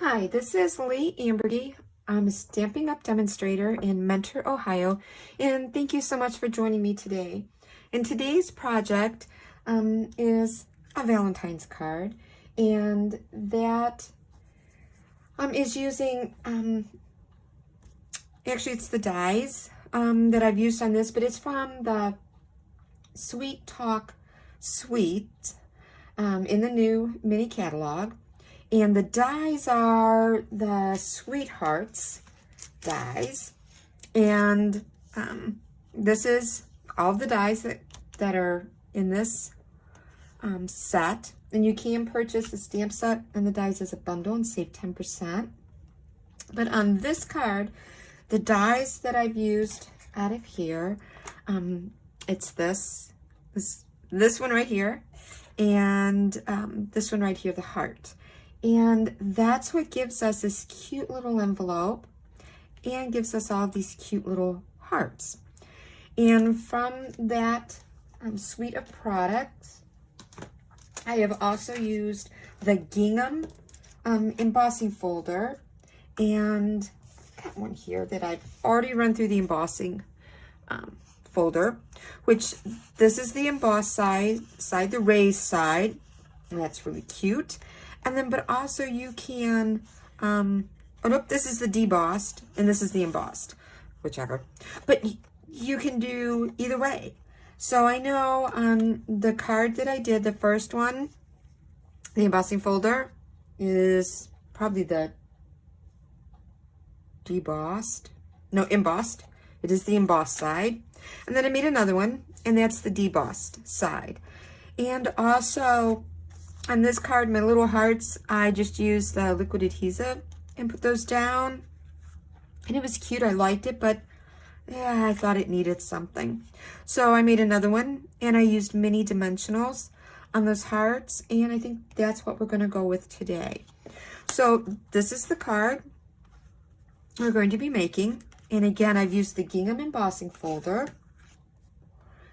Hi, this is Leigh Amberty. I'm a Stamping Up demonstrator in Mentor, Ohio, and thank you so much for joining me today. And today's project is a Valentine's card, and that is using, actually it's the dies that I've used on this, but it's from the Sweet Talk Suite in the new mini catalog. And the dies are the Sweethearts dies. And this is all the dies that are in this set. And you can purchase the stamp set and the dies as a bundle and save 10%. But on this card, the dies that I've used out of here, it's this one right here, and this one right here, the heart. And that's what gives us this cute little envelope and gives us all these cute little hearts. And from that suite of products, I have also used the gingham embossing folder, and got one here that I've already run through the embossing folder, which this is the embossed side, the raised side, and that's really cute. And then, but also you can, oh nope, this is the debossed, and this is the embossed, whichever. But you can do either way. So I know on the card that I did, the first one, the embossing folder is probably the embossed. It is the embossed side. And then I made another one, and that's the debossed side. And also, on this card, my little hearts, I just used the liquid adhesive and put those down. And it was cute, I liked it, but yeah, I thought it needed something. So I made another one, and I used mini dimensionals on those hearts, and I think that's what we're gonna go with today. So this is the card we're going to be making. And again, I've used the gingham embossing folder,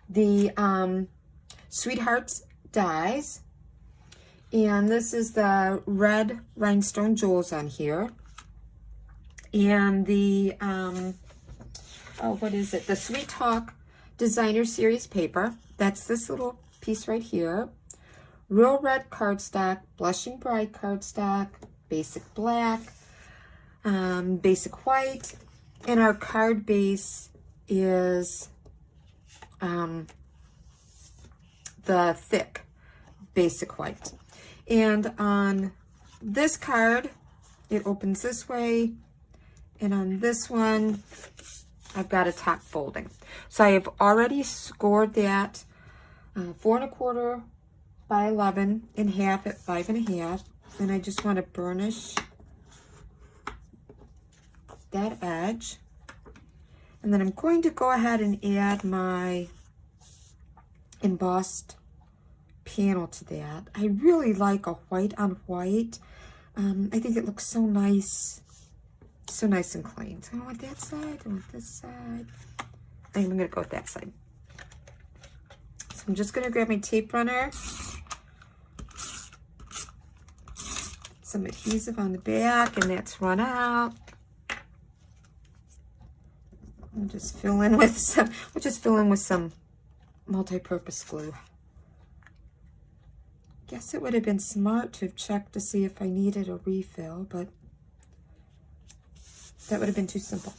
the Sweethearts dies, and this is the red rhinestone jewels on here. And the, what is it? The Sweet Talk Designer Series paper. That's this little piece right here. Real red cardstock, blushing bright cardstock, basic black, basic white. And our card base is the thick basic white. And on this card, it opens this way, and on this one, I've got a top folding. So I have already scored that 4 1/4 by 11 and half at 5 1/2, and I just want to burnish that edge. And then I'm going to go ahead and add my embossed panel to that. I really like a white on white. I think it looks so nice and clean. So I want that side, I want this side. I think I'm gonna go with that side. So I'm just gonna grab my tape runner, some adhesive on the back, and that's run out. We'll just fill in with some multi-purpose glue. Guess it would have been smart to have checked to see if I needed a refill, but that would have been too simple.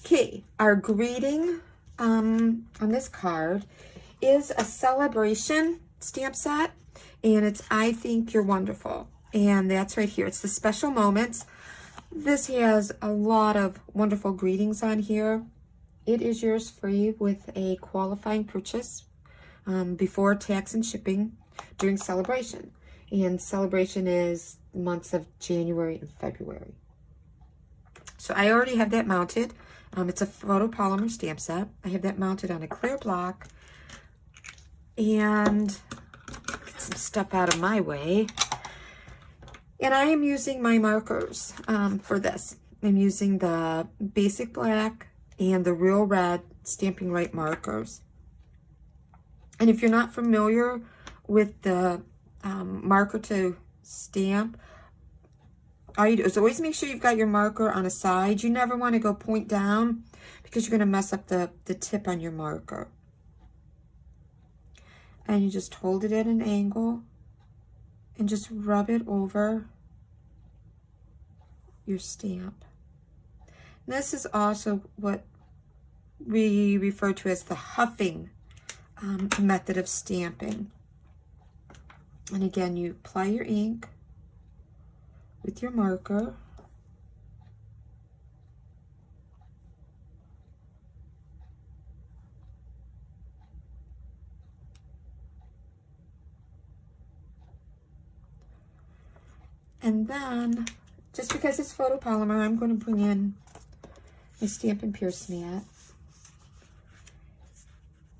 Okay, our greeting on this card is a celebration stamp set, and it's I Think You're Wonderful. And that's right here. It's the special moments. This has a lot of wonderful greetings on here. It is yours free with a qualifying purchase before tax and shipping during celebration. And celebration is months of January and February. So I already have that mounted. It's a photopolymer stamp set. I have that mounted on a clear block. And get some stuff out of my way. And I am using my markers for this. I'm using the basic black and the real red Stampin' Right markers. And if you're not familiar with the marker to stamp, all you do is always make sure you've got your marker on a side. You never want to go point down because you're going to mess up the tip on your marker. And you just hold it at an angle and just rub it over your stamp. And this is also what we refer to as the huffing method of stamping. And again, you apply your ink with your marker. And then, just because it's photopolymer, I'm going to bring in my Stampin' Pierce mat.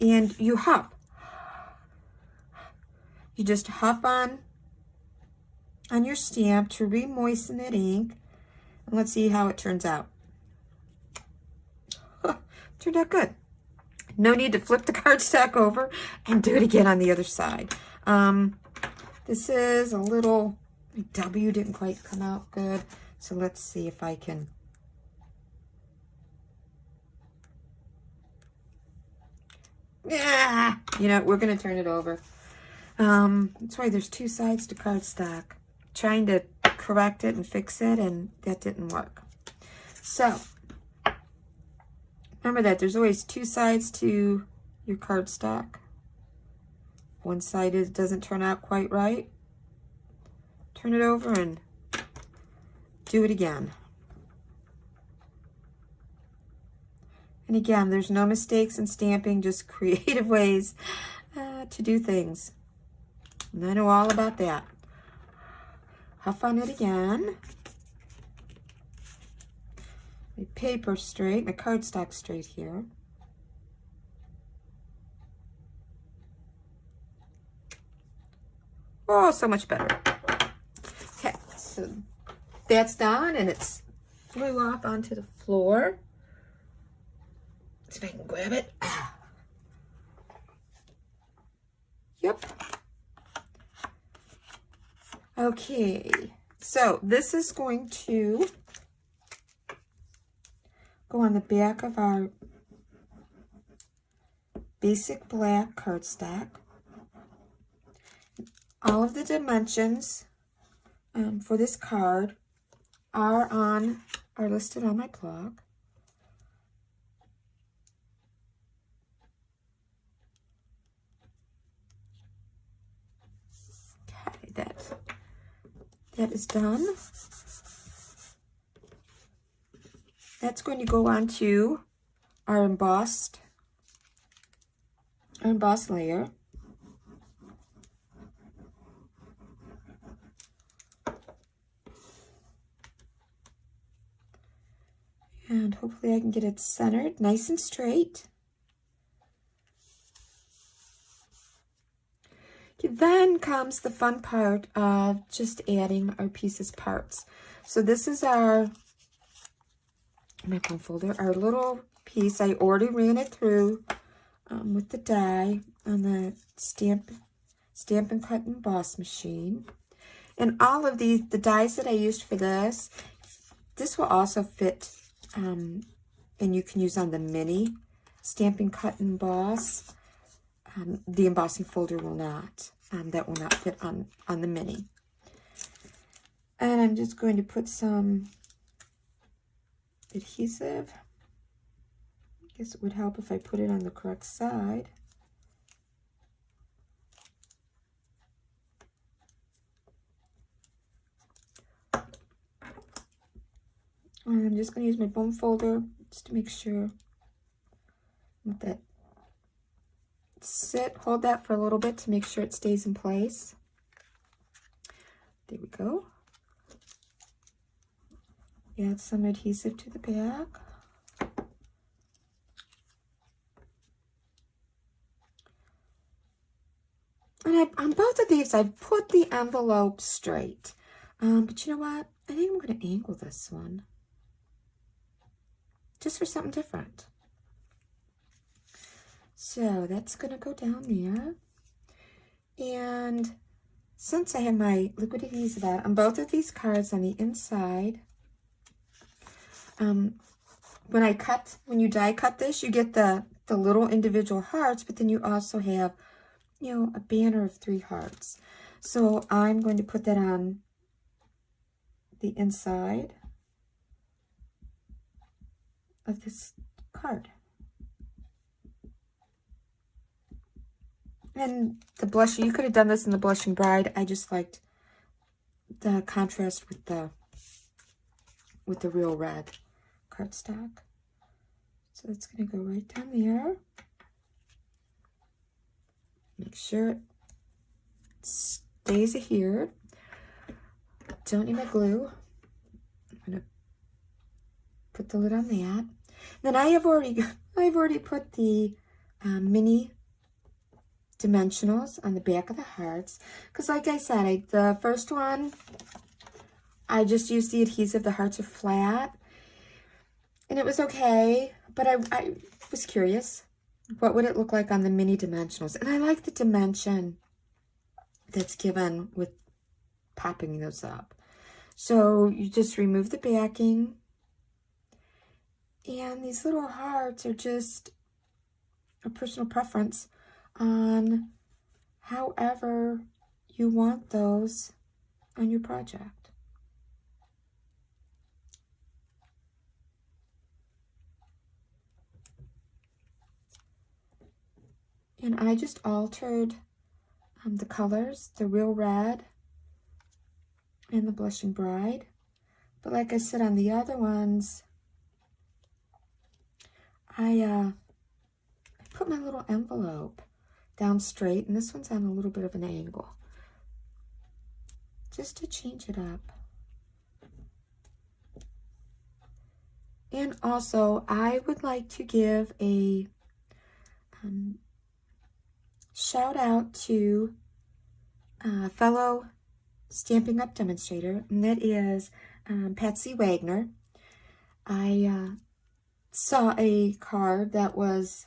And you huff. You just huff on your stamp to re-moisten that ink. And let's see how it turns out. Turned out good. No need to flip the cardstock over and do it again on the other side. This is a little, my W didn't quite come out good. So let's see if I can. Yeah, you know, we're going to turn it over. That's why there's two sides to cardstock. Trying to correct it and fix it, and that didn't work. So, remember that there's always two sides to your cardstock. One side doesn't turn out quite right. Turn it over and do it again. And again, there's no mistakes in stamping, just creative ways to do things. And I know all about that. Huff on it again. My paper straight, my cardstock straight here. Oh, so much better. Okay, so that's done, and it's flew off onto the floor. Let's see if I can grab it. Yep. Okay, so this is going to go on the back of our basic black cardstock. All of the dimensions for this card are listed on my blog. Okay, that is done. That's going to go on to our embossed layer. And hopefully I can get it centered nice and straight. Then comes the fun part of just adding our pieces parts. So this is my foam folder, our little piece. I already ran it through with the die on the Stampin' Cut and Emboss machine. And all of these, the dies that I used for this will also fit, and you can use on the mini Stampin' Cut and Emboss. The embossing folder will not. That will not fit on the mini. And I'm just going to put some adhesive. I guess it would help if I put it on the correct side. And I'm just going to use my foam folder just to make sure let that sit, hold that for a little bit to make sure it stays in place. There we go. Add some adhesive to the back. And on both of these, I've put the envelope straight. But you know what? I think I'm going to angle this one. Just for something different. So that's going to go down there. And since I have my liquid adhesive out on both of these cards on the inside, when you die cut this, you get the little individual hearts, but then you also have, you know, a banner of 3 hearts. So I'm going to put that on the inside of this card. And the blushing, you could have done this in the Blushing Bride. I just liked the contrast with the real red cardstock. So it's going to go right down there. Make sure it stays adhered. Don't need my glue. I'm going to put the lid on that. Then I've already put the mini dimensionals on the back of the hearts, because like I said, the first one I just used the adhesive. The hearts are flat and it was okay, but I was curious, what would it look like on the mini dimensionals? And I like the dimension that's given with popping those up. So you just remove the backing, and these little hearts are just a personal preference on however you want those on your project. And I just altered the colors, the Real Red and the Blushing Bride. But like I said, on the other ones, I put my little envelope down straight, and this one's on a little bit of an angle, just to change it up. And also, I would like to give a shout out to a fellow Stampin' Up! Demonstrator, and that is Patsy Wagner. I saw a card that was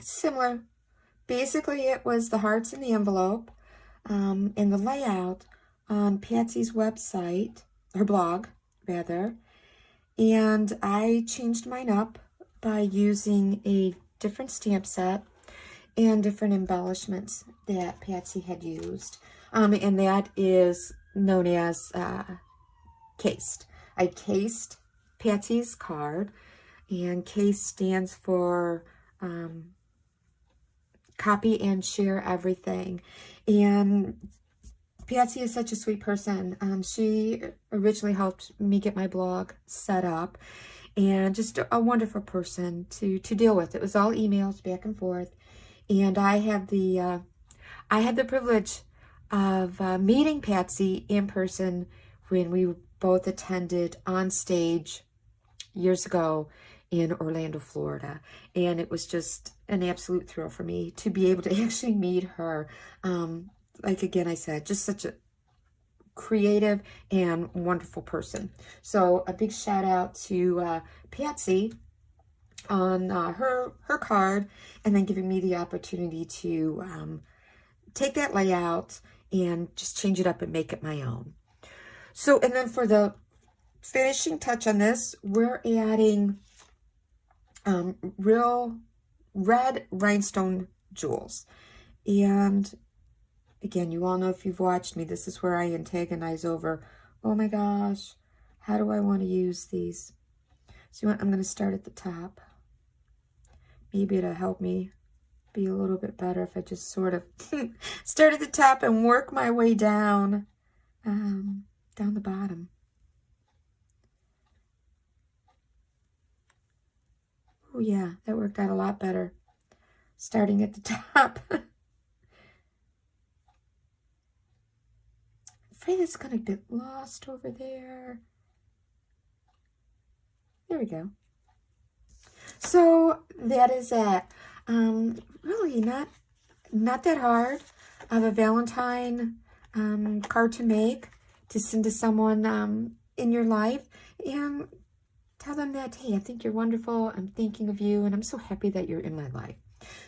similar. Basically, it was the hearts in the envelope and the layout on Patsy's website, her blog, rather. And I changed mine up by using a different stamp set and different embellishments that Patsy had used. And that is known as cased. I cased Patsy's card, and CASE stands for copy and share everything. And Patsy is such a sweet person. She originally helped me get my blog set up, and just a wonderful person to deal with. It was all emails back and forth, and I had the privilege of meeting Patsy in person when we both attended On Stage years ago in Orlando, Florida. And it was just an absolute thrill for me to be able to actually meet her. Like again, I said, just such a creative and wonderful person. So a big shout out to Patsy on her card, and then giving me the opportunity to take that layout and just change it up and make it my own. So, and then for the finishing touch on this, we're adding real red rhinestone jewels. And again, you all know, if you've watched me, this is where I antagonize over, oh my gosh, how do I want to use these? So I'm going to start at the top. Maybe it'll help me be a little bit better if I just sort of start at the top and work my way down, down the bottom. Oh yeah, that worked out a lot better, starting at the top. I'm afraid it's going to get lost over there. There we go. So that is it. Really not that hard of a Valentine card to make, to send to someone in your life, and tell them that, hey, I think you're wonderful, I'm thinking of you, and I'm so happy that you're in my life.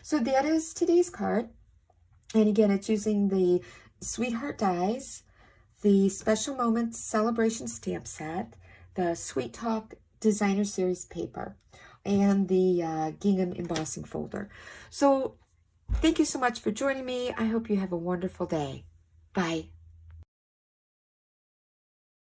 So that is today's card. And again, it's using the Sweetheart Dies, the Special Moments Celebration Stamp Set, the Sweet Talk Designer Series paper, and the gingham embossing folder. So thank you so much for joining me. I hope you have a wonderful day. Bye.